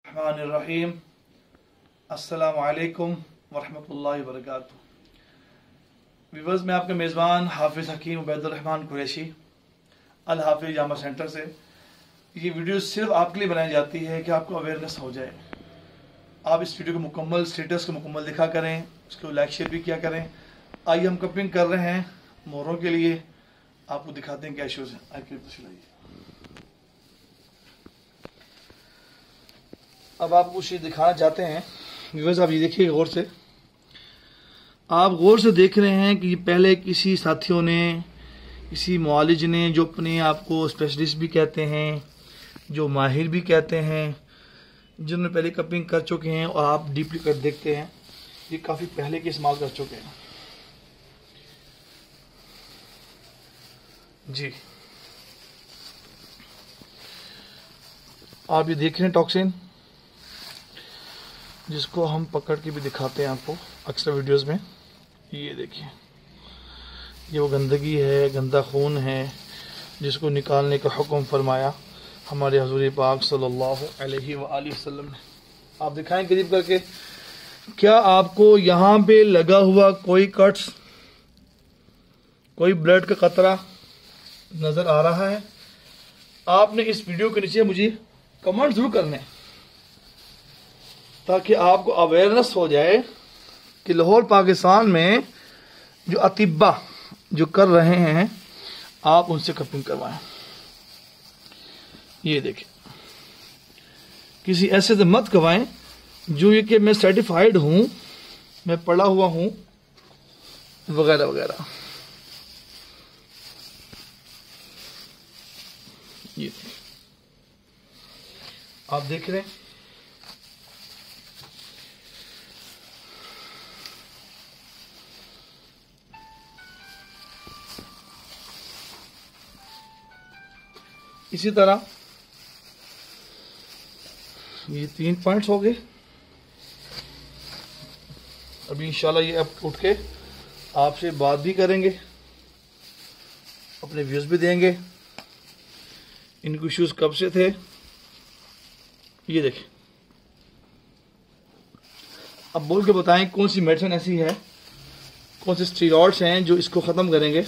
रहमानिर्रहीम। अस्सलामु अलैकुम वरहमतुल्लाहि वबरकातुहू। व्यूअर्स, मैं आपका मेज़बान हाफिज़ हकीम उबैदुर्रहमान कुरैशी अल हाफिज़ जामा सेंटर से। ये वीडियो सिर्फ आपके लिए बनाई जाती है कि आपको अवेयरनेस हो जाए। आप इस वीडियो को मुकम्मल स्टेटस को मुकम्मल दिखा करें, उसको लाइक शेयर भी किया करें। आइए हम कपिंग कर रहे हैं मोरों के लिए, आपको दिखाते हैं क्या इशूज़ हैं। आइए तो चलाइए। अब आप कुछ दिखाना चाहते हैं व्यूअर्स, आप ये देखिए गौर से। आप गौर से देख रहे हैं कि पहले किसी साथियों ने, किसी मुआलिज ने, जो अपने आप को स्पेशलिस्ट भी कहते हैं, जो माहिर भी कहते हैं, जिन्होंने पहले कपिंग कर चुके हैं, और आप डीपली कट देखते हैं, ये काफ़ी पहले के इस्तेमाल कर चुके हैं जी। आप ये देख रहे हैं टॉक्सिन, जिसको हम पकड़ के भी दिखाते हैं आपको अक्सर वीडियोस में। ये देखिए, ये वो गंदगी है, गंदा खून है, जिसको निकालने का हुक्म फरमाया हमारे हजूर पाक सल्लल्लाहु अलैहि वसल्लम ने। आप दिखाएं करीब करके, क्या आपको यहाँ पे लगा हुआ कोई कट्स, कोई ब्लड का कतरा नज़र आ रहा है? आपने इस वीडियो के नीचे मुझे कमेंट जरूर करने, ताकि आपको अवेयरनेस हो जाए कि लाहौर पाकिस्तान में जो अतिब्बा जो कर रहे हैं, आप उनसे कपिंग करवाएं। ये देखिए, किसी ऐसे से मत करवाएं जो ये कि मैं सर्टिफाइड हूं, मैं पढ़ा हुआ हूं, वगैरह वगैरह। ये आप देख रहे हैं, इसी तरह ये 3 पॉइंट्स हो गए। अभी इंशाल्लाह ये अब उठ के आपसे बात भी करेंगे, अपने व्यूज भी देंगे, इनको इश्यूज कब से थे। ये देखें, अब बोल के बताएं कौन सी मेडिसिन ऐसी है, कौन से स्टेरॉइड्स हैं जो इसको ख़त्म करेंगे।